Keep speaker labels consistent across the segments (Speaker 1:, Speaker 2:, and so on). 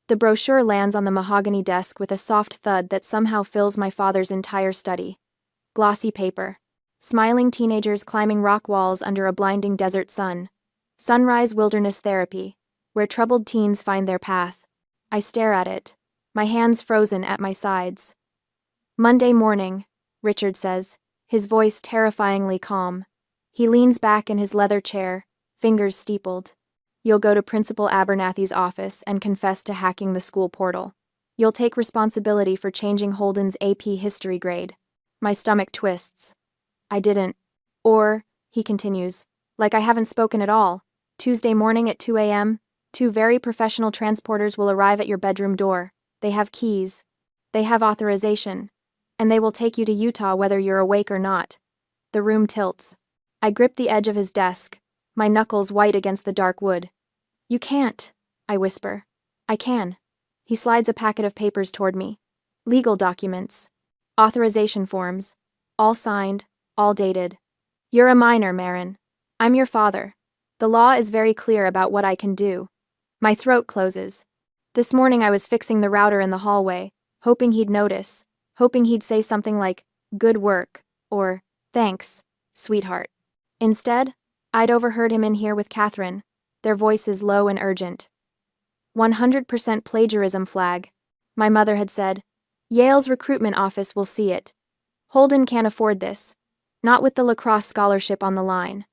Speaker 1: The brochure lands on the mahogany desk with a soft thud that somehow fills my father's entire study. Glossy paper. Smiling teenagers climbing rock walls under a blinding desert sun. Sunrise Wilderness Therapy, where troubled teens find their path. I stare at it, my hands frozen at my sides. Monday morning, Richard says, his voice terrifyingly calm. He leans back in his leather chair, fingers steepled. You'll go to Principal Abernathy's office and confess to hacking the school portal. You'll take responsibility for changing Holden's AP history grade. My stomach twists. I didn't. Or, he continues, like I haven't spoken at all. Tuesday morning at 2 a.m., 2 very professional transporters will arrive at your bedroom door. They have keys. They have authorization. And they will take you to Utah whether you're awake or not. The room tilts. I grip the edge of his desk, my knuckles white against the dark wood. You can't, I whisper. I can. He slides a packet of papers toward me. Legal documents. Authorization forms. All signed, all dated. You're a minor, Marin. I'm your father. The law is very clear about what I can do. My throat closes. This morning I was fixing the router in the hallway, hoping he'd notice, hoping he'd say something like, good work, or, thanks, sweetheart. Instead, I'd overheard him in here with Catherine, their voices low and urgent. 100% plagiarism flag, my mother had said. Yale's recruitment office will see it. Holden can't afford this, not with the lacrosse scholarship on the line.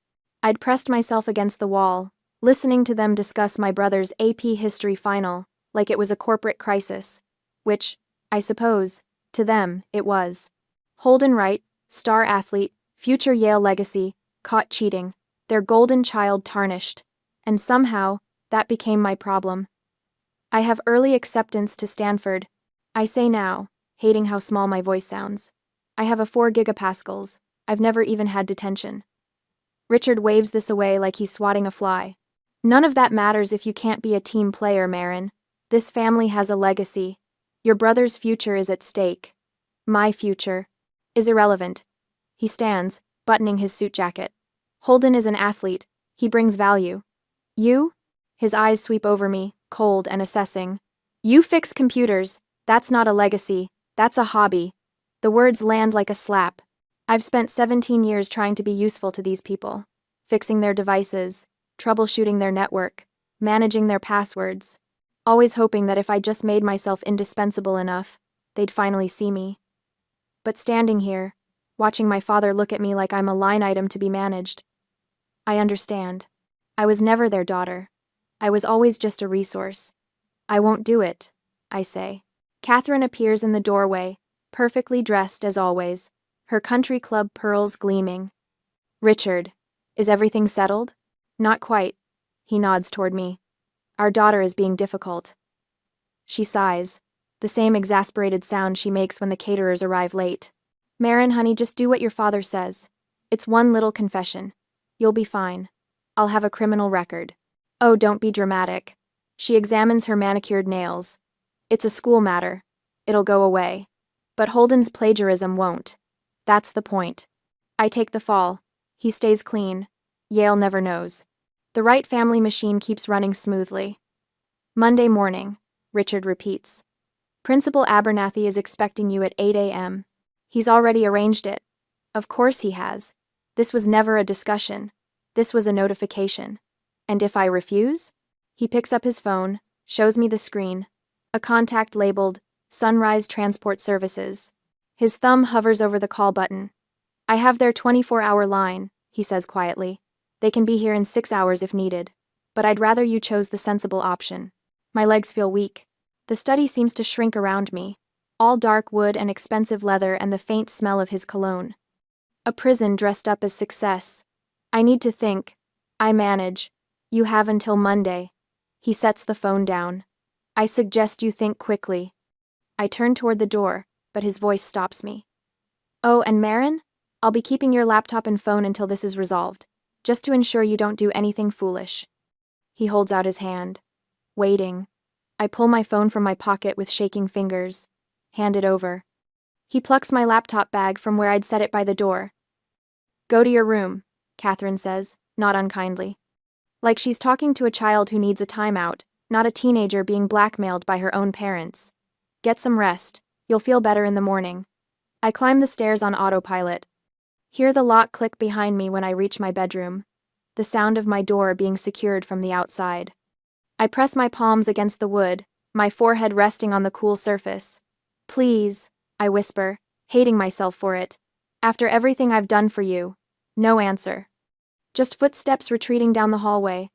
Speaker 1: I'd pressed myself against the wall, listening to them discuss my brother's AP history final like it was a corporate crisis, which, I suppose, to them, it was. Holden Wright, star athlete, future Yale legacy, caught cheating, their golden child tarnished, and somehow, that became my problem. I have early acceptance to Stanford, I say now, hating how small my voice sounds. I have a 4 gigapascals, I've never even had detention. Richard waves this away like he's swatting a fly. None of that matters if you can't be a team player, Marin. This family has a legacy. Your brother's future is at stake. My future is irrelevant. He stands, buttoning his suit jacket. Holden is an athlete. He brings value. You? His eyes sweep over me, cold and assessing. You fix computers. That's not a legacy. That's a hobby. The words land like a slap. I've spent 17 years trying to be useful to these people. Fixing their devices, troubleshooting their network, managing their passwords. Always hoping that if I just made myself indispensable enough, they'd finally see me. But standing here, watching my father look at me like I'm a line item to be managed, I understand. I was never their daughter. I was always just a resource. I won't do it, I say. Catherine appears in the doorway, perfectly dressed as always, her country club pearls gleaming. Richard, is everything settled? Not quite. He nods toward me. Our daughter is being difficult. She sighs, the same exasperated sound she makes when the caterers arrive late. Marin, honey, just do what your father says. It's one little confession. You'll be fine. I'll have a criminal record. Oh, don't be dramatic. She examines her manicured nails. It's a school matter. It'll go away. But Holden's plagiarism won't. That's the point. I take the fall. He stays clean. Yale never knows. The Wright family machine keeps running smoothly. Monday morning, Richard repeats. Principal Abernathy is expecting you at 8 a.m. He's already arranged it. Of course he has. This was never a discussion. This was a notification. And if I refuse? He picks up his phone, shows me the screen. A contact labeled, Sunrise Transport Services. His thumb hovers over the call button. I have their 24-hour line, he says quietly. They can be here in 6 hours if needed. But I'd rather you chose the sensible option. My legs feel weak. The study seems to shrink around me. All dark wood and expensive leather and the faint smell of his cologne. A prison dressed up as success. I need to think. I manage. You have until Monday. He sets the phone down. I suggest you think quickly. I turn toward the door, but his voice stops me. Oh, and Marin? I'll be keeping your laptop and phone until this is resolved, just to ensure you don't do anything foolish. He holds out his hand. Waiting. I pull my phone from my pocket with shaking fingers. Hand it over. He plucks my laptop bag from where I'd set it by the door. Go to your room, Catherine says, not unkindly. Like she's talking to a child who needs a timeout, not a teenager being blackmailed by her own parents. Get some rest. You'll feel better in the morning. I climb the stairs on autopilot. Hear the lock click behind me when I reach my bedroom. The sound of my door being secured from the outside. I press my palms against the wood, my forehead resting on the cool surface. Please, I whisper, hating myself for it. After everything I've done for you. No answer. Just footsteps retreating down the hallway.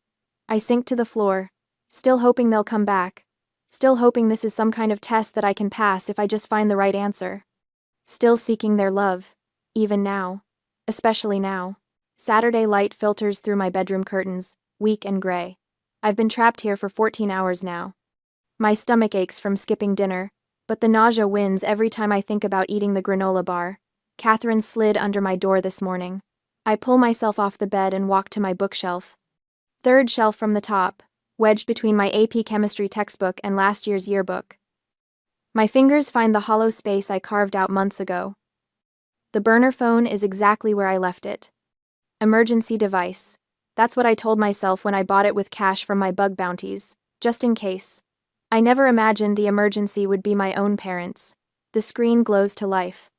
Speaker 1: I sink to the floor, still hoping they'll come back. Still hoping this is some kind of test that I can pass if I just find the right answer. Still seeking their love, even now. Especially now. Saturday light filters through my bedroom curtains, weak and gray. I've been trapped here for 14 hours now. My stomach aches from skipping dinner, but the nausea wins every time I think about eating the granola bar. Catherine slid under my door this morning. I pull myself off the bed and walk to my bookshelf. Third shelf from the top, wedged between my AP chemistry textbook and last year's yearbook. My fingers find the hollow space I carved out months ago. The burner phone is exactly where I left it. Emergency device. That's what I told myself when I bought it with cash from my bug bounties, just in case. I never imagined the emergency would be my own parents. The screen glows to life.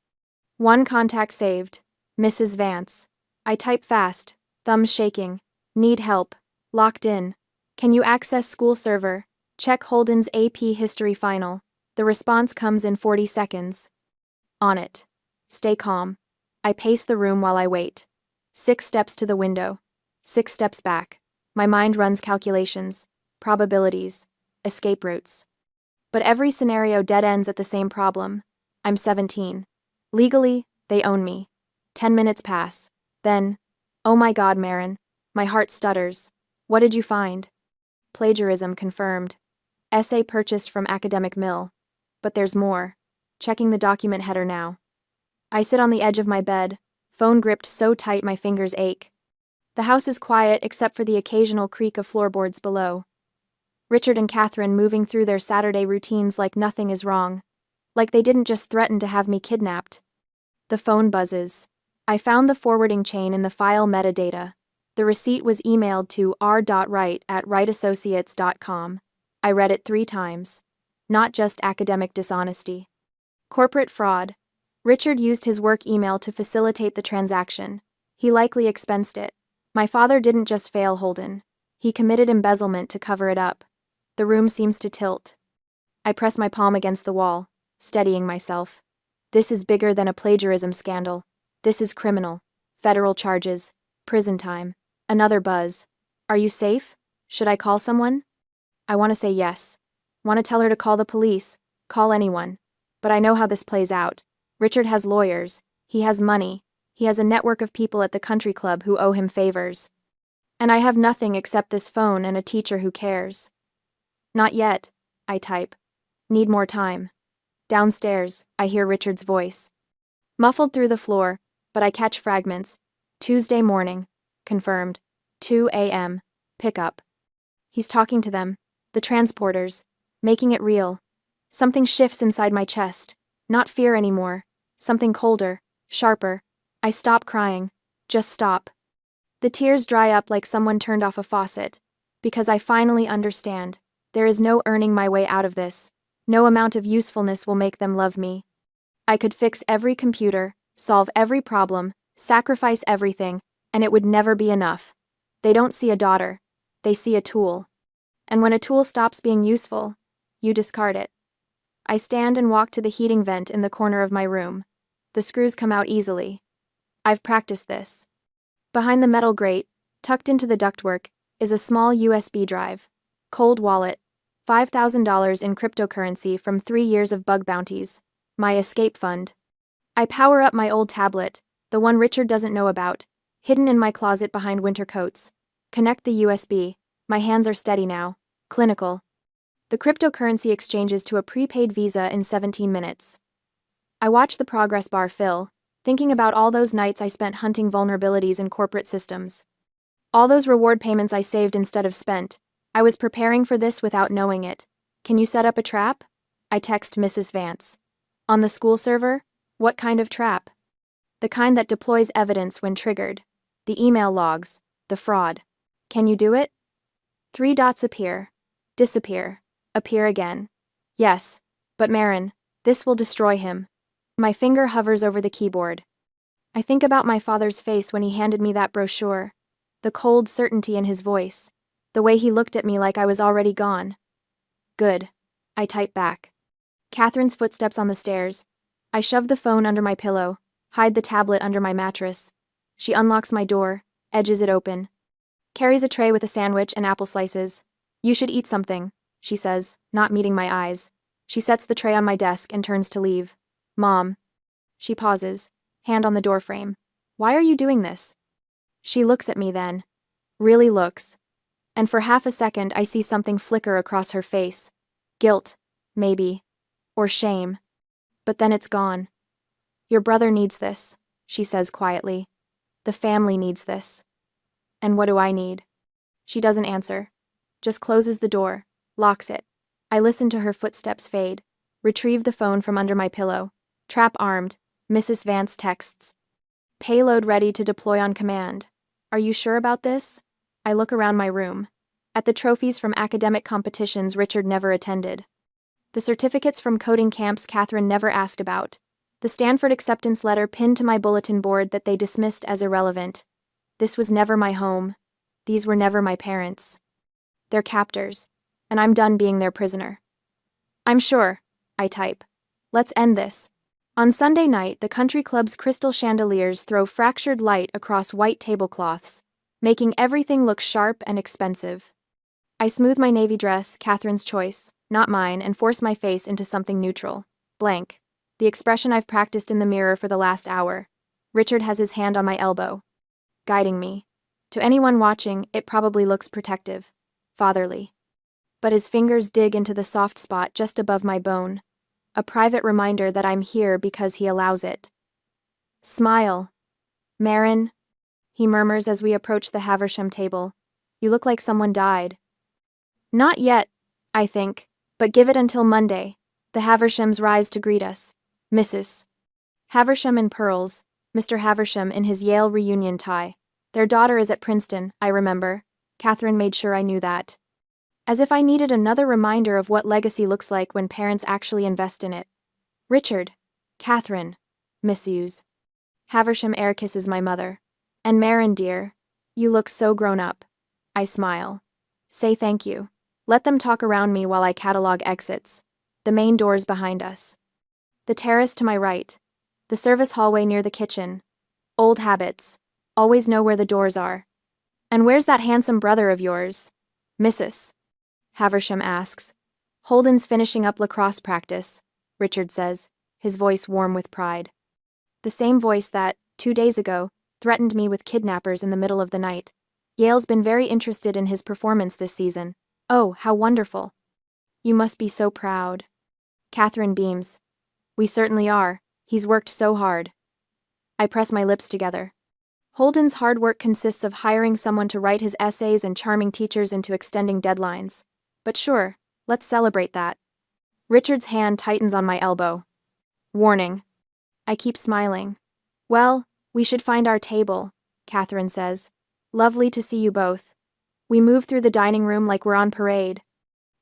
Speaker 1: One contact saved. Mrs. Vance. I type fast, thumbs shaking. Need help. Locked in. Can you access school server? Check Holden's AP history final. The response comes in 40 seconds. On it. Stay calm. I pace the room while I wait. 6 steps to the window. 6 steps back. My mind runs calculations, probabilities, escape routes. But every scenario dead ends at the same problem. I'm 17. Legally, they own me. 10 minutes pass. Then, oh my God, Marin. My heart stutters. What did you find? Plagiarism confirmed. Essay purchased from Academic Mill. But there's more. Checking the document header now. I sit on the edge of my bed, phone gripped so tight my fingers ache. The house is quiet except for the occasional creak of floorboards below. Richard and Catherine moving through their Saturday routines like nothing is wrong. Like they didn't just threaten to have me kidnapped. The phone buzzes. I found the forwarding chain in the file metadata. The receipt was emailed to r.wright@wrightassociates.com. I read it 3 times. Not just academic dishonesty. Corporate fraud. Richard used his work email to facilitate the transaction. He likely expensed it. My father didn't just fail Holden. He committed embezzlement to cover it up. The room seems to tilt. I press my palm against the wall, steadying myself. This is bigger than a plagiarism scandal. This is criminal. Federal charges. Prison time. Another buzz. Are you safe? Should I call someone? I want to say yes. Want to tell her to call the police. Call anyone. But I know how this plays out. Richard has lawyers. He has money. He has a network of people at the country club who owe him favors. And I have nothing except this phone and a teacher who cares. Not yet, I type. Need more time. Downstairs, I hear Richard's voice. Muffled through the floor, but I catch fragments. Tuesday morning. Confirmed. 2 a.m. Pickup. He's talking to them, the transporters, making it real. Something shifts inside my chest. Not fear anymore. Something colder, sharper. I stop crying. Just stop. The tears dry up like someone turned off a faucet. Because I finally understand. There is no earning my way out of this. No amount of usefulness will make them love me. I could fix every computer, solve every problem, sacrifice everything, and it would never be enough. They don't see a daughter. They see a tool. And when a tool stops being useful, you discard it. I stand and walk to the heating vent in the corner of my room. The screws come out easily. I've practiced this. Behind the metal grate, tucked into the ductwork, is a small USB drive. Cold wallet. $5,000 in cryptocurrency from 3 years of bug bounties. My escape fund. I power up my old tablet, the one Richard doesn't know about, hidden in my closet behind winter coats. Connect the USB. My hands are steady now. Clinical. The cryptocurrency exchanges to a prepaid Visa in 17 minutes. I watch the progress bar fill, thinking about all those nights I spent hunting vulnerabilities in corporate systems. All those reward payments I saved instead of spent. I was preparing for this without knowing it. Can you set up a trap? I text Mrs. Vance. On the school server? What kind of trap? The kind that deploys evidence when triggered. The email logs. The fraud. Can you do it? 3 dots appear. Disappear. Appear again. Yes. But Marin, this will destroy him. My finger hovers over the keyboard. I think about my father's face when he handed me that brochure. The cold certainty in his voice. The way he looked at me like I was already gone. Good. I type back. Catherine's footsteps on the stairs. I shove the phone under my pillow, hide the tablet under my mattress. She unlocks my door, edges it open. Carries a tray with a sandwich and apple slices. You should eat something, she says, not meeting my eyes. She sets the tray on my desk and turns to leave. Mom. She pauses, hand on the doorframe. Why are you doing this? She looks at me then. Really looks. And for half a second I see something flicker across her face. Guilt, maybe. Or shame. But then it's gone. Your brother needs this, she says quietly. The family needs this. And what do I need? She doesn't answer. Just closes the door, locks it. I listen to her footsteps fade. Retrieve the phone from under my pillow. Trap armed. Mrs. Vance texts. Payload ready to deploy on command. Are you sure about this? I look around my room. At the trophies from academic competitions Richard never attended. The certificates from coding camps Catherine never asked about. The Stanford acceptance letter pinned to my bulletin board that they dismissed as irrelevant. This was never my home. These were never my parents. They're captors, and I'm done being their prisoner. I'm sure, I type. Let's end this. On Sunday night, the country club's crystal chandeliers throw fractured light across white tablecloths, making everything look sharp and expensive. I smooth my navy dress, Catherine's choice, not mine, and force my face into something neutral. Blank. The expression I've practiced in the mirror for the last hour. Richard has his hand on my elbow, guiding me. To anyone watching, it probably looks protective, fatherly. But his fingers dig into the soft spot just above my bone. A private reminder that I'm here because he allows it. Smile. Marin, he murmurs as we approach the Haversham table. You look like someone died. Not yet, I think, but give it until Monday. The Havershams rise to greet us. Mrs. Haversham in pearls, Mr. Haversham in his Yale reunion tie. Their daughter is at Princeton, I remember. Catherine made sure I knew that. As if I needed another reminder of what legacy looks like when parents actually invest in it. Richard. Catherine. Miss Hughes. Haversham air kisses my mother. And Marin, dear. You look so grown up. I smile. Say thank you. Let them talk around me while I catalog exits. The main doors behind us. The terrace to my right. The service hallway near the kitchen. Old habits. Always know where the doors are. And where's that handsome brother of yours? Mrs. Haversham asks. Holden's finishing up lacrosse practice, Richard says, his voice warm with pride. The same voice that, 2 days ago, threatened me with kidnappers in the middle of the night. Yale's been very interested in his performance this season. Oh, how wonderful. You must be so proud. Catherine beams. We certainly are. He's worked so hard. I press my lips together. Holden's hard work consists of hiring someone to write his essays and charming teachers into extending deadlines. But sure, let's celebrate that. Richard's hand tightens on my elbow. Warning. I keep smiling. Well, we should find our table, Catherine says. Lovely to see you both. We move through the dining room like we're on parade.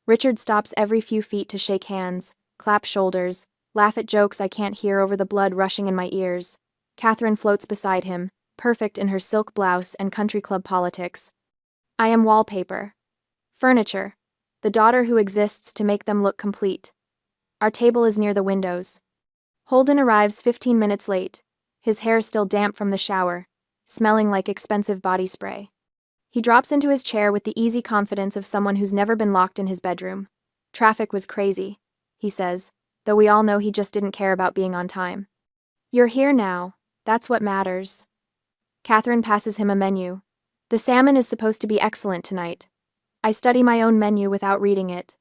Speaker 1: Richard stops every few feet to shake hands, clap shoulders, laugh at jokes I can't hear over the blood rushing in my ears. Catherine floats beside him, perfect in her silk blouse and country club politics. I am wallpaper. Furniture. The daughter who exists to make them look complete. Our table is near the windows. Holden arrives 15 minutes late, his hair still damp from the shower, smelling like expensive body spray. He drops into his chair with the easy confidence of someone who's never been locked in his bedroom. Traffic was crazy, he says, though we all know he just didn't care about being on time. You're here now. That's what matters. Catherine passes him a menu. The salmon is supposed to be excellent tonight. I study my own menu without reading it.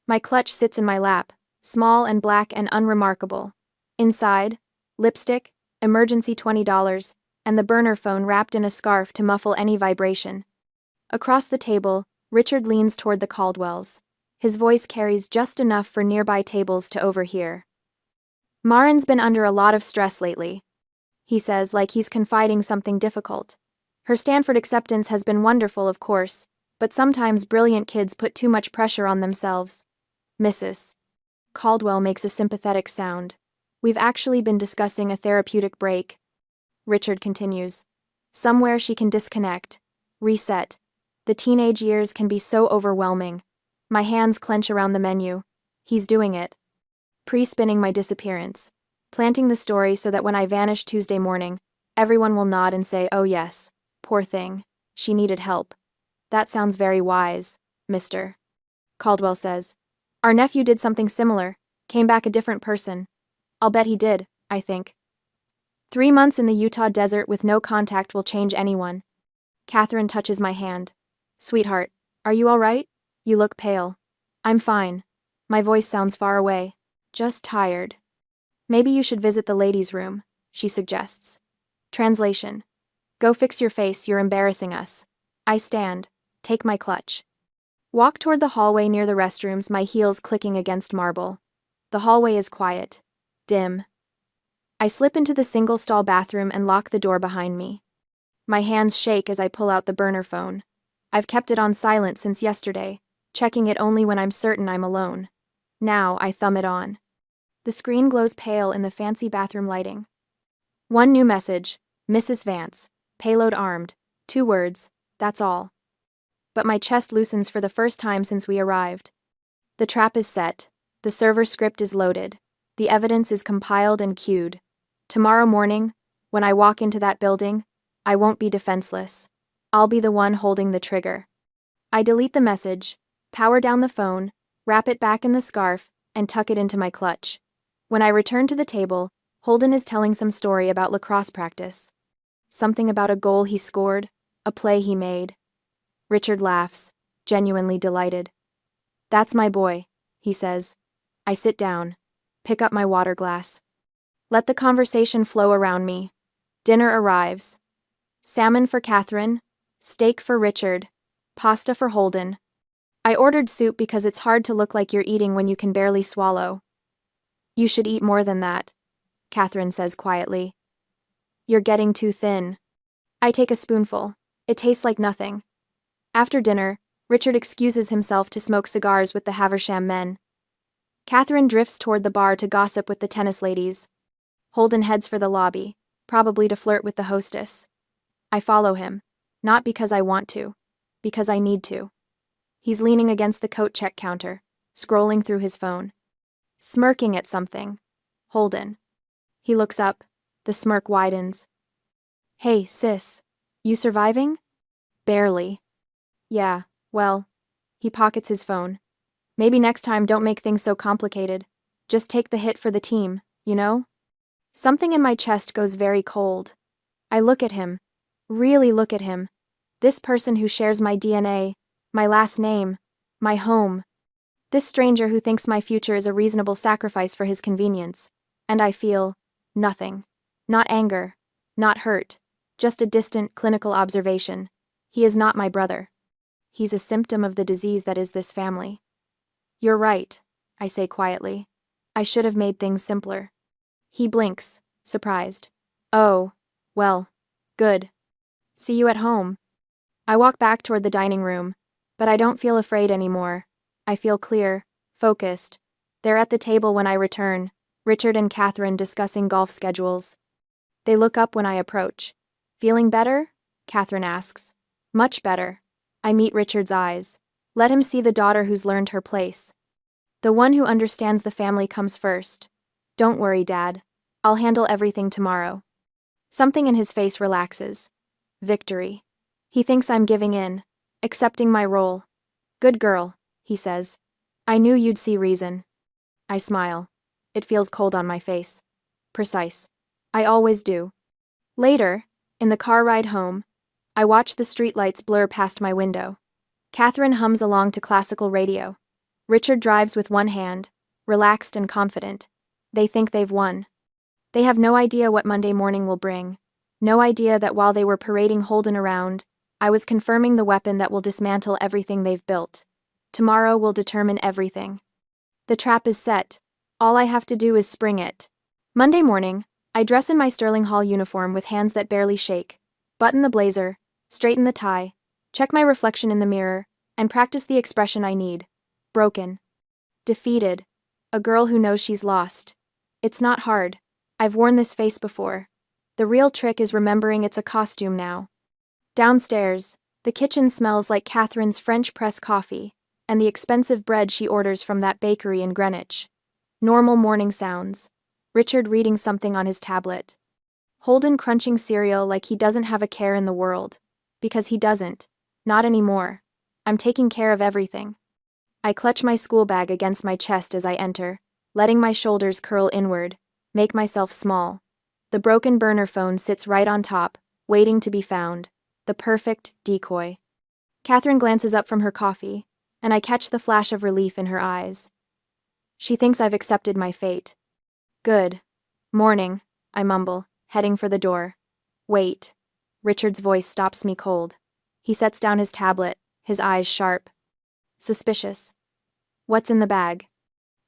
Speaker 1: My clutch sits in my lap, small and black and unremarkable. Inside, lipstick, emergency $20, and the burner phone wrapped in a scarf to muffle any vibration. Across the table, Richard leans toward the Caldwells. His voice carries just enough for nearby tables to overhear. Marin's been under a lot of stress lately, he says, like he's confiding something difficult. Her Stanford acceptance has been wonderful, of course, But sometimes brilliant kids put too much pressure on themselves. Mrs. Caldwell makes a sympathetic sound. We've actually been discussing a therapeutic break. Richard continues. Somewhere she can disconnect. Reset. The teenage years can be so overwhelming. My hands clench around the menu. He's doing it. Pre-spinning my disappearance. Planting the story so that when I vanish Tuesday morning, everyone will nod and say, oh yes, poor thing. She needed help. That sounds very wise, Mr. Caldwell says. Our nephew did something similar, came back a different person. I'll bet he did, I think. 3 months in the Utah desert with no contact will change anyone. Catherine touches my hand. Sweetheart, are you all right? You look pale. I'm fine. My voice sounds far away. Just tired. Maybe you should visit the ladies' room, she suggests. Translation. Go fix your face, you're embarrassing us. I stand. Take my clutch. Walk toward the hallway near the restrooms, my heels clicking against marble. The hallway is quiet. Dim. I slip into the single-stall bathroom and lock the door behind me. My hands shake as I pull out the burner phone. I've kept it on silent since yesterday, checking it only when I'm certain I'm alone. Now I thumb it on. The screen glows pale in the fancy bathroom lighting. One new message, Mrs. Vance, payload armed, 2 words, that's all. But my chest loosens for the first time since we arrived. The trap is set, the server script is loaded, the evidence is compiled and queued. Tomorrow morning, when I walk into that building, I won't be defenseless. I'll be the one holding the trigger. I delete the message, power down the phone, wrap it back in the scarf, and tuck it into my clutch. When I return to the table, Holden is telling some story about lacrosse practice. Something about a goal he scored, a play he made. Richard laughs, genuinely delighted. That's my boy, he says. I sit down, pick up my water glass. Let the conversation flow around me. Dinner arrives. Salmon for Catherine, steak for Richard, pasta for Holden. I ordered soup because it's hard to look like you're eating when you can barely swallow. You should eat more than that, Catherine says quietly. You're getting too thin. I take a spoonful. It tastes like nothing. After dinner, Richard excuses himself to smoke cigars with the Haversham men. Catherine drifts toward the bar to gossip with the tennis ladies. Holden heads for the lobby, probably to flirt with the hostess. I follow him, not because I want to, because I need to. He's leaning against the coat check counter, scrolling through his phone. Smirking at something. Holden. He looks up, the smirk widens. Hey, sis. You surviving? Barely. Yeah, well. He pockets his phone. Maybe next time don't make things so complicated. Just take the hit for the team, you know? Something in my chest goes very cold. I look at him. Really look at him. This person who shares my DNA, my last name, my home. This stranger who thinks my future is a reasonable sacrifice for his convenience. And I feel nothing. Not anger. Not hurt. Just a distant clinical observation. He is not my brother. He's a symptom of the disease that is this family. You're right, I say quietly. I should have made things simpler. He blinks, surprised. Oh, well, good. See you at home. I walk back toward the dining room, but I don't feel afraid anymore. I feel clear, focused. They're at the table when I return, Richard and Catherine discussing golf schedules. They look up when I approach. Feeling better? Catherine asks. Much better. I meet Richard's eyes. Let him see the daughter who's learned her place. The one who understands the family comes first. Don't worry, Dad. I'll handle everything tomorrow. Something in his face relaxes. Victory. He thinks I'm giving in, accepting my role. Good girl, he says. I knew you'd see reason. I smile. It feels cold on my face. Precise. I always do. Later, in the car ride home, I watch the streetlights blur past my window. Catherine hums along to classical radio. Richard drives with one hand, relaxed and confident. They think they've won. They have no idea what Monday morning will bring. No idea that while they were parading Holden around, I was confirming the weapon that will dismantle everything they've built. Tomorrow will determine everything. The trap is set. All I have to do is spring it. Monday morning, I dress in my Sterling Hall uniform with hands that barely shake, button the blazer, straighten the tie, check my reflection in the mirror, and practice the expression I need. Broken. Defeated. A girl who knows she's lost. It's not hard. I've worn this face before. The real trick is remembering it's a costume now. Downstairs, the kitchen smells like Catherine's French press coffee, and the expensive bread she orders from that bakery in Greenwich. Normal morning sounds. Richard reading something on his tablet. Holden crunching cereal like he doesn't have a care in the world. Because he doesn't. Not anymore. I'm taking care of everything. I clutch my school bag against my chest as I enter, letting my shoulders curl inward, make myself small. The broken burner phone sits right on top, waiting to be found. The perfect decoy. Catherine glances up from her coffee, and I catch the flash of relief in her eyes. She thinks I've accepted my fate. Good. Morning, I mumble, heading for the door. Wait. Richard's voice stops me cold. He sets down his tablet, his eyes sharp. Suspicious. What's in the bag?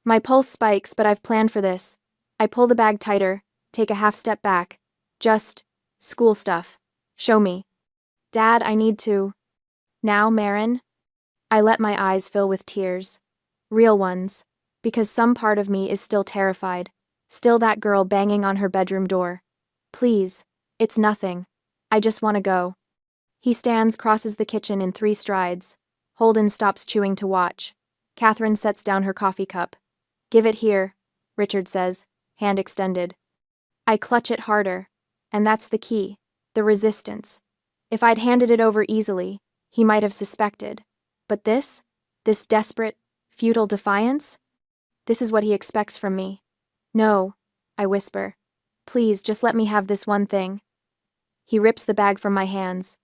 Speaker 1: My pulse spikes, but I've planned for this. I pull the bag tighter, take a half step back. Just school stuff. Show me. Dad, I need to. Now, Marin? I let my eyes fill with tears. Real ones. Because some part of me is still terrified. Still that girl banging on her bedroom door. Please. It's nothing. I just want to go. He stands, crosses the kitchen in 3 strides. Holden stops chewing to watch. Catherine sets down her coffee cup. Give it here, Richard says, hand extended. I clutch it harder. And that's the key. The resistance. If I'd handed it over easily, he might have suspected. But this desperate, futile defiance? This is what he expects from me. No, I whisper. Please, just let me have this one thing. He rips the bag from my hands.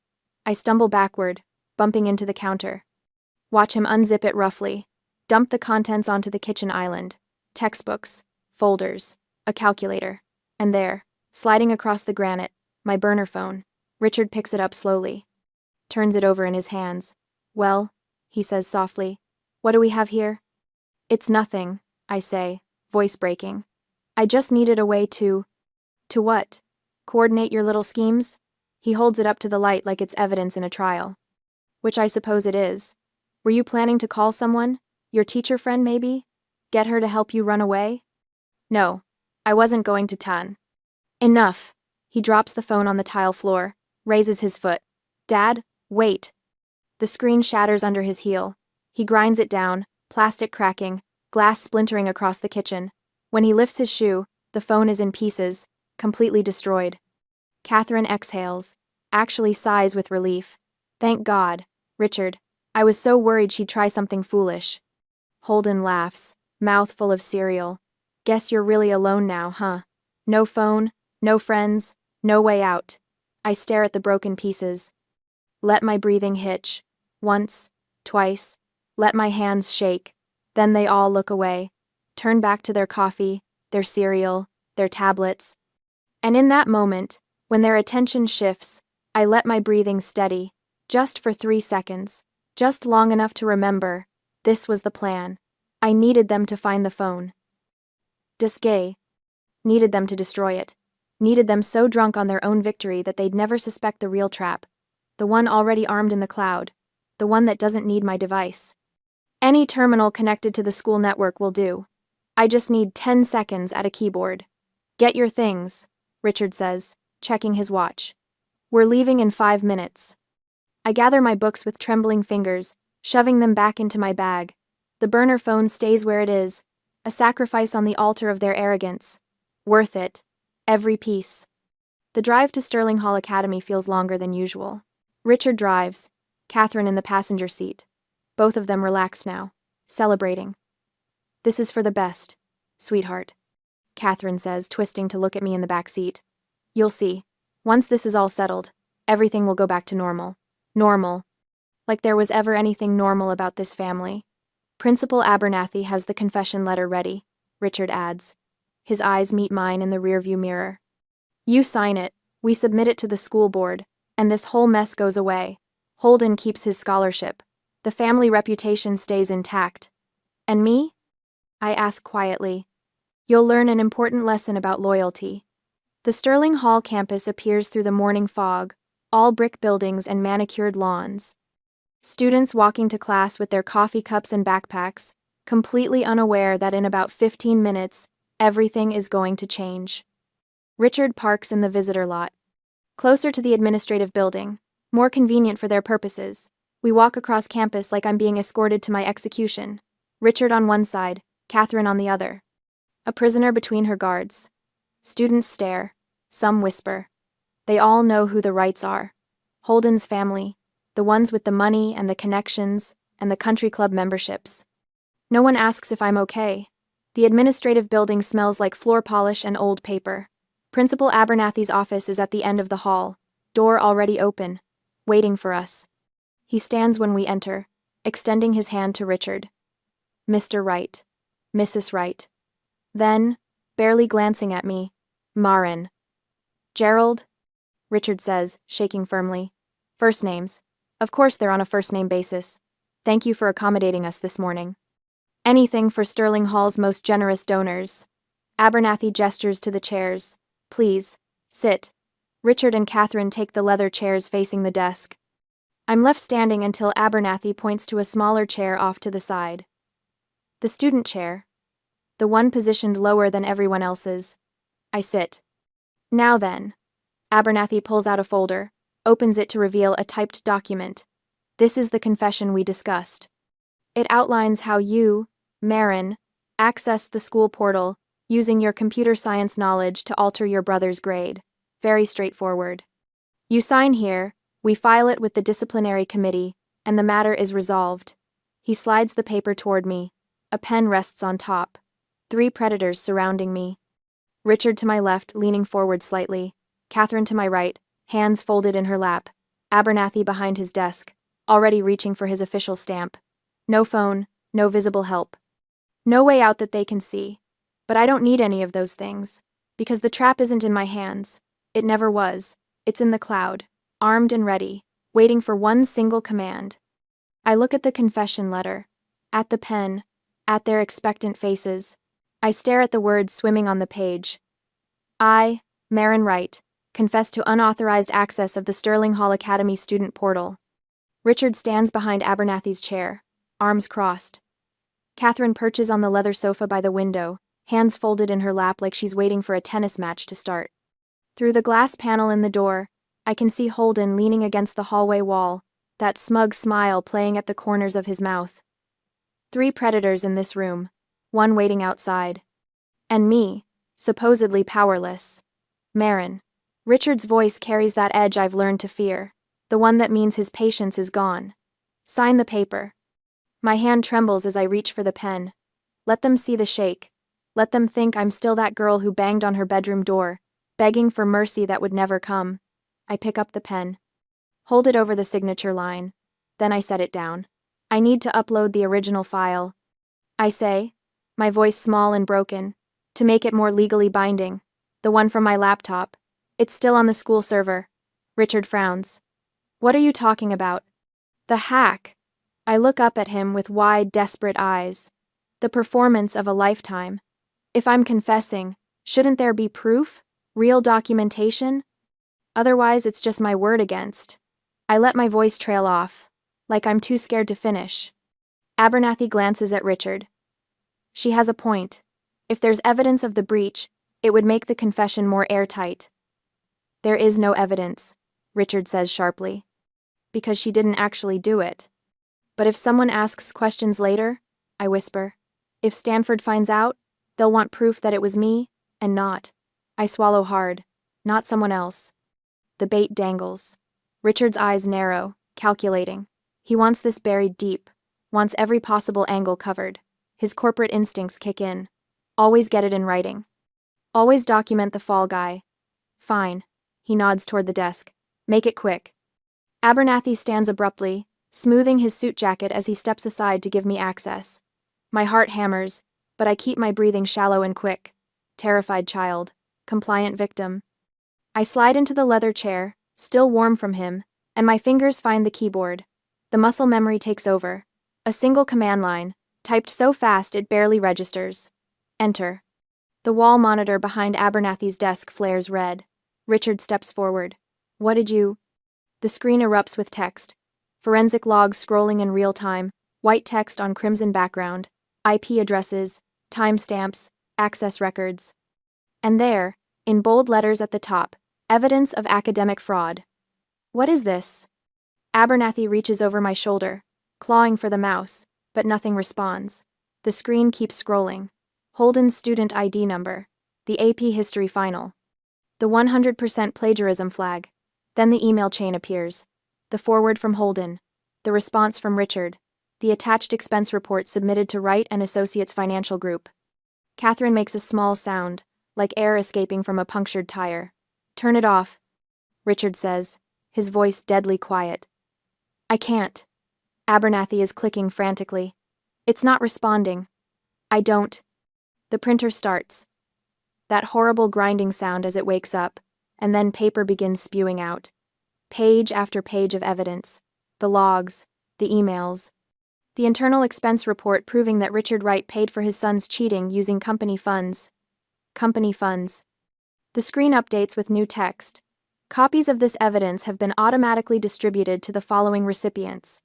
Speaker 1: I stumble backward, bumping into the counter. Watch him unzip it roughly, dump the contents onto the kitchen island. Textbooks, folders, a calculator. And there, sliding across the granite, my burner phone. Richard picks it up slowly. Turns it over in his hands. Well, he says softly. What do we have here? It's nothing, I say, voice breaking. I just needed a way to... To what? Coordinate your little schemes? He holds it up to the light like it's evidence in a trial. Which I suppose it is. Were you planning to call someone? Your teacher friend, maybe? Get her to help you run away? No, I wasn't going to ton. Enough. He drops the phone on the tile floor, raises his foot. Dad, wait. The screen shatters under his heel. He grinds it down, plastic cracking, glass splintering across the kitchen. When he lifts his shoe, the phone is in pieces, completely destroyed. Catherine exhales, actually sighs with relief. Thank God, Richard. I was so worried she'd try something foolish. Holden laughs, mouth full of cereal. Guess you're really alone now, huh? No phone, no friends, no way out. I stare at the broken pieces. Let my breathing hitch. Once, twice. Let my hands shake. Then they all look away. Turn back to their coffee, their cereal, their tablets. And in that moment, when their attention shifts, I let my breathing steady, just for 3 seconds, just long enough to remember, this was the plan. I needed them to find the phone. Disgay. Needed them to destroy it. Needed them so drunk on their own victory that they'd never suspect the real trap. The one already armed in the cloud. The one that doesn't need my device. Any terminal connected to the school network will do. I just need 10 seconds at a keyboard. Get your things, Richard says, checking his watch. We're leaving in 5 minutes. I gather my books with trembling fingers, shoving them back into my bag. The burner phone stays where it is, a sacrifice on the altar of their arrogance. Worth it. Every piece. The drive to Sterling Hall Academy feels longer than usual. Richard drives, Catherine in the passenger seat. Both of them relaxed now, celebrating. This is for the best, sweetheart, Catherine says, twisting to look at me in the back seat. You'll see. Once this is all settled, everything will go back to normal. Normal. Like there was ever anything normal about this family. Principal Abernathy has the confession letter ready, Richard adds. His eyes meet mine in the rearview mirror. You sign it, we submit it to the school board, and this whole mess goes away. Holden keeps his scholarship. The family reputation stays intact. And me? I ask quietly. You'll learn an important lesson about loyalty. The Sterling Hall campus appears through the morning fog, all brick buildings and manicured lawns. Students walking to class with their coffee cups and backpacks, completely unaware that in about 15 minutes, everything is going to change. Richard parks in the visitor lot, closer to the administrative building, more convenient for their purposes. We walk across campus like I'm being escorted to my execution. Richard on one side, Catherine on the other. A prisoner between her guards. Students stare. Some whisper. They all know who the Wrights are. Holden's family. The ones with the money and the connections and the country club memberships. No one asks if I'm okay. The administrative building smells like floor polish and old paper. Principal Abernathy's office is at the end of the hall, door already open, waiting for us. He stands when we enter, extending his hand to Richard. Mr. Wright. Mrs. Wright. Then, barely glancing at me, Maren. Gerald? Richard says, shaking firmly. First names. Of course they're on a first-name basis. Thank you for accommodating us this morning. Anything for Sterling Hall's most generous donors. Abernathy gestures to the chairs. Please, sit. Richard and Catherine take the leather chairs facing the desk. I'm left standing until Abernathy points to a smaller chair off to the side. The student chair. The one positioned lower than everyone else's. I sit. Now then. Abernathy pulls out a folder, opens it to reveal a typed document. This is the confession we discussed. It outlines how you, Maren, accessed the school portal, using your computer science knowledge to alter your brother's grade. Very straightforward. You sign here, we file it with the disciplinary committee, and the matter is resolved. He slides the paper toward me. A pen rests on top. 3 predators surrounding me. Richard to my left, leaning forward slightly. Catherine to my right, hands folded in her lap. Abernathy behind his desk, already reaching for his official stamp. No phone, no visible help. No way out that they can see. But I don't need any of those things. Because the trap isn't in my hands. It never was. It's in the cloud, armed and ready, waiting for one single command. I look at the confession letter, at the pen, at their expectant faces. I stare at the words swimming on the page. I, Maren Wright, confess to unauthorized access of the Sterling Hall Academy student portal. Richard stands behind Abernathy's chair, arms crossed. Catherine perches on the leather sofa by the window, hands folded in her lap like she's waiting for a tennis match to start. Through the glass panel in the door, I can see Holden leaning against the hallway wall, that smug smile playing at the corners of his mouth. 3 predators in this room, one waiting outside. And me, supposedly powerless. Maren. Richard's voice carries that edge I've learned to fear, the one that means his patience is gone. Sign the paper. My hand trembles as I reach for the pen. Let them see the shake. Let them think I'm still that girl who banged on her bedroom door, begging for mercy that would never come. I pick up the pen. Hold it over the signature line. Then I set it down. I need to upload the original file. I say, my voice small and broken, to make it more legally binding. The one from my laptop. It's still on the school server. Richard frowns. What are you talking about? The hack. I look up at him with wide, desperate eyes. The performance of a lifetime. If I'm confessing, shouldn't there be proof? Real documentation? Otherwise, it's just my word against. I let my voice trail off, like I'm too scared to finish. Abernathy glances at Richard. She has a point. If there's evidence of the breach, it would make the confession more airtight. There is no evidence, Richard says sharply. Because she didn't actually do it. But if someone asks questions later, I whisper, if Stanford finds out, they'll want proof that it was me, and not. I swallow hard, not someone else. The bait dangles. Richard's eyes narrow, calculating. He wants this buried deep, wants every possible angle covered. His corporate instincts kick in. Always get it in writing. Always document the fall guy. Fine. He nods toward the desk. Make it quick. Abernathy stands abruptly, smoothing his suit jacket as he steps aside to give me access. My heart hammers, but I keep my breathing shallow and quick. Terrified child. Compliant victim. I slide into the leather chair, still warm from him, and my fingers find the keyboard. The muscle memory takes over. A single command line, typed so fast it barely registers. Enter. The wall monitor behind Abernathy's desk flares red. Richard steps forward. What did you... The screen erupts with text. Forensic logs scrolling in real time, white text on crimson background, IP addresses, timestamps, access records. And there, in bold letters at the top, evidence of academic fraud. What is this? Abernathy reaches over my shoulder, clawing for the mouse, but nothing responds. The screen keeps scrolling. Holden's student ID number. The AP History Final. The 100% plagiarism flag. Then the email chain appears. The forward from Holden. The response from Richard. The attached expense report submitted to Wright and Associates Financial Group. Catherine makes a small sound, like air escaping from a punctured tire. Turn it off, Richard says, his voice deadly quiet. I can't. Abernathy is clicking frantically. It's not responding. I don't. The printer starts. That horrible grinding sound as it wakes up, and then paper begins spewing out. Page after page of evidence. The logs, the emails. The internal expense report proving that Richard Wright paid for his son's cheating using company funds. Company funds. The screen updates with new text. Copies of this evidence have been automatically distributed to the following recipients.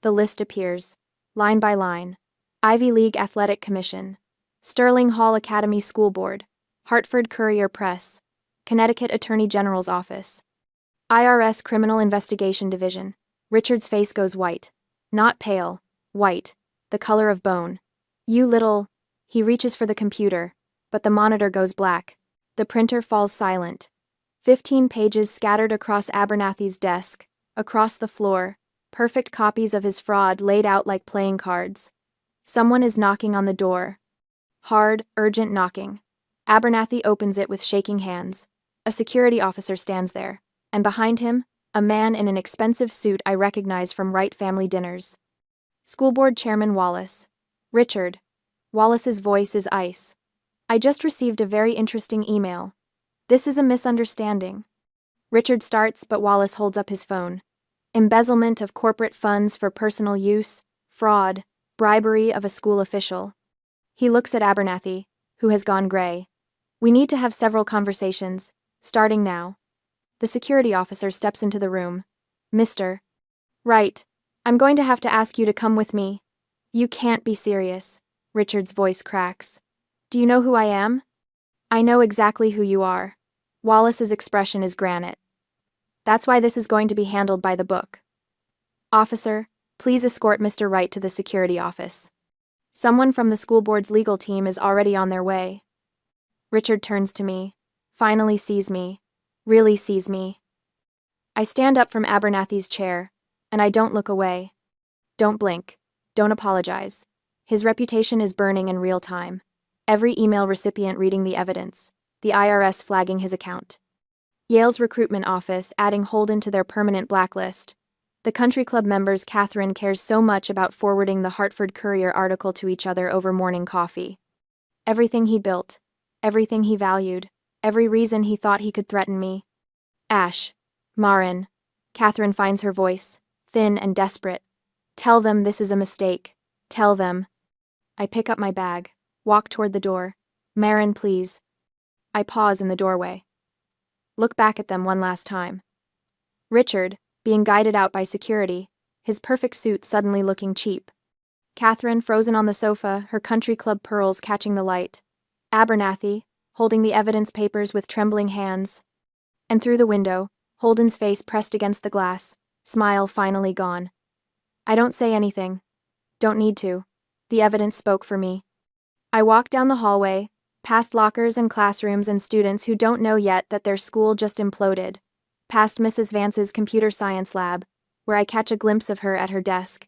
Speaker 1: The list appears, line by line. Ivy League Athletic Commission, Sterling Hall Academy School Board, Hartford Courier Press, Connecticut Attorney General's Office, IRS Criminal Investigation Division. Richard's face goes white. Not pale, white, the color of bone. You little... He reaches for the computer, but the monitor goes black. The printer falls silent. 15 pages scattered across Abernathy's desk, across the floor, perfect copies of his fraud laid out like playing cards. Someone is knocking on the door. Hard, urgent knocking. Abernathy opens it with shaking hands. A security officer stands there, and behind him, a man in an expensive suit I recognize from Wright family dinners. School Board Chairman Wallace. Richard. Wallace's voice is ice. I just received a very interesting email. This is a misunderstanding. Richard starts, but Wallace holds up his phone. Embezzlement of corporate funds for personal use, fraud, bribery of a school official. He looks at Abernathy, who has gone gray. We need to have several conversations, starting now. The security officer steps into the room. Mr. Wright, I'm going to have to ask you to come with me. You can't be serious. Richard's voice cracks. Do you know who I am? I know exactly who you are. Wallace's expression is granite. That's why this is going to be handled by the book. Officer, please escort Mr. Wright to the security office. Someone from the school board's legal team is already on their way. Richard turns to me, finally sees me, really sees me. I stand up from Abernathy's chair, and I don't look away. Don't blink, don't apologize. His reputation is burning in real time. Every email recipient reading the evidence, the IRS flagging his account. Yale's recruitment office adding Holden to their permanent blacklist. The country club members Catherine cares so much about forwarding the Hartford Courier article to each other over morning coffee. Everything he built, everything he valued, every reason he thought he could threaten me. Ash. Marin. Catherine finds her voice, thin and desperate. Tell them this is a mistake. Tell them. I pick up my bag, walk toward the door. Marin, please. I pause in the doorway. Look back at them one last time. Richard, being guided out by security, his perfect suit suddenly looking cheap. Catherine, frozen on the sofa, her country club pearls catching the light. Abernathy, holding the evidence papers with trembling hands. And through the window, Holden's face pressed against the glass, smile finally gone. I don't say anything. Don't need to. The evidence spoke for me. I walk down the hallway, past lockers and classrooms and students who don't know yet that their school just imploded, past Mrs. Vance's computer science lab, where I catch a glimpse of her at her desk.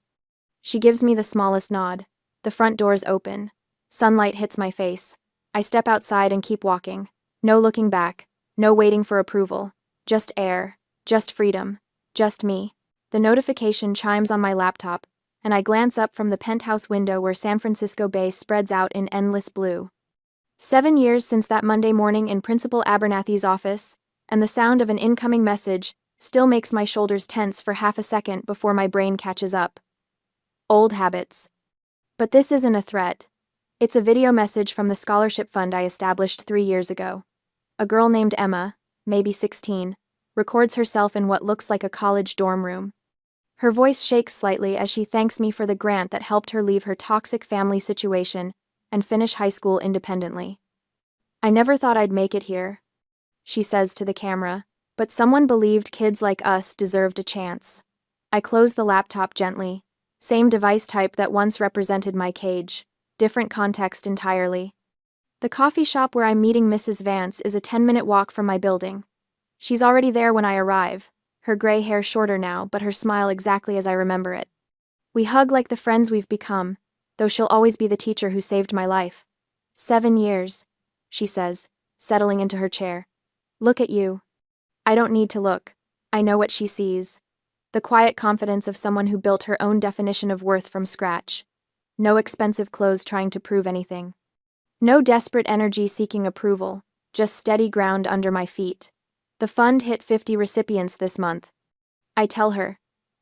Speaker 1: She gives me the smallest nod. The front doors open. Sunlight hits my face. I step outside and keep walking. No looking back. No waiting for approval. Just air. Just freedom. Just me. The notification chimes on my laptop, and I glance up from the penthouse window where San Francisco Bay spreads out in endless blue. 7 years since that Monday morning in Principal Abernathy's office, and the sound of an incoming message still makes my shoulders tense for half a second before my brain catches up. Old habits. But this isn't a threat. It's a video message from the scholarship fund I established 3 years ago. A girl named Emma, maybe 16, records herself in what looks like a college dorm room. Her voice shakes slightly as she thanks me for the grant that helped her leave her toxic family situation and finish high school independently. "I never thought I'd make it here," she says to the camera, "but someone believed kids like us deserved a chance." I close the laptop gently. Same device type that once represented my cage. Different context entirely. The coffee shop where I'm meeting Mrs. Vance is a 10-minute walk from my building. She's already there when I arrive, her gray hair shorter now, but her smile exactly as I remember it. We hug like the friends we've become, though she'll always be the teacher who saved my life. 7 years, she says, settling into her chair. "Look at you." I don't need to look. I know what she sees. The quiet confidence of someone who built her own definition of worth from scratch. No expensive clothes trying to prove anything. No desperate energy seeking approval, just steady ground under my feet. The fund hit 50 recipients this month. I tell her,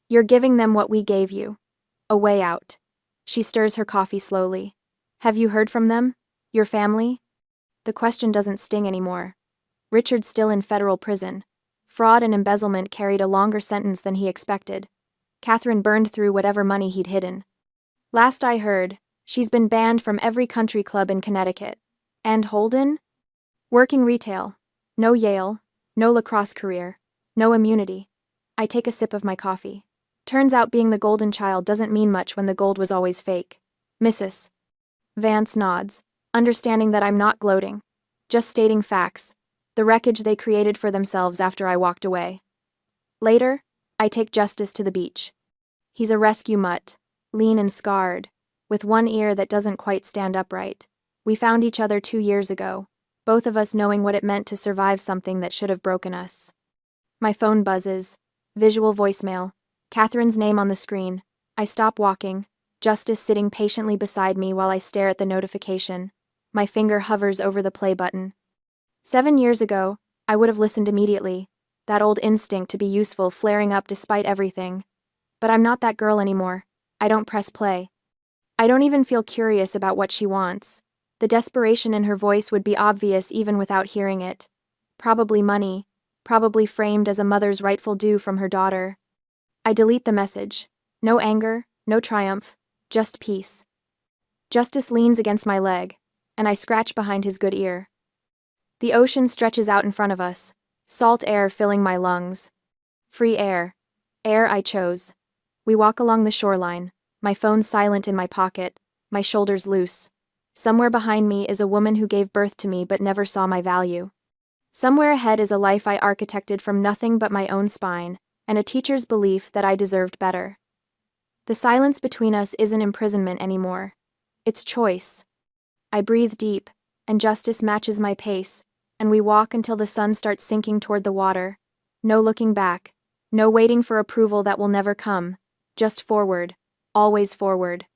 Speaker 1: "You're giving them what we gave you. A way out." She stirs her coffee slowly. "Have you heard from them? Your family?" The question doesn't sting anymore. Richard's still in federal prison. Fraud and embezzlement carried a longer sentence than he expected. Catherine burned through whatever money he'd hidden. Last I heard, she's been banned from every country club in Connecticut. And Holden? Working retail. No Yale, no lacrosse career, no immunity. I take a sip of my coffee. Turns out being the golden child doesn't mean much when the gold was always fake. Mrs. Vance nods, understanding that I'm not gloating. Just stating facts. The wreckage they created for themselves after I walked away. Later, I take Justice to the beach. He's a rescue mutt, lean and scarred, with one ear that doesn't quite stand upright. We found each other 2 years ago, both of us knowing what it meant to survive something that should have broken us. My phone buzzes. Visual voicemail. Catherine's name on the screen. I stop walking, Justice sitting patiently beside me while I stare at the notification. My finger hovers over the play button. 7 years ago, I would have listened immediately, that old instinct to be useful flaring up despite everything. But I'm not that girl anymore. I don't press play. I don't even feel curious about what she wants. The desperation in her voice would be obvious even without hearing it. Probably money, probably framed as a mother's rightful due from her daughter. I delete the message. No anger, no triumph, just peace. Justice leans against my leg, and I scratch behind his good ear. The ocean stretches out in front of us, salt air filling my lungs. Free air. Air I chose. We walk along the shoreline, my phone silent in my pocket, my shoulders loose. Somewhere behind me is a woman who gave birth to me but never saw my value. Somewhere ahead is a life I architected from nothing but my own spine, and a teacher's belief that I deserved better. The silence between us isn't imprisonment anymore. It's choice. I breathe deep, and Justice matches my pace, and we walk until the sun starts sinking toward the water. No looking back. No waiting for approval that will never come. Just forward. Always forward.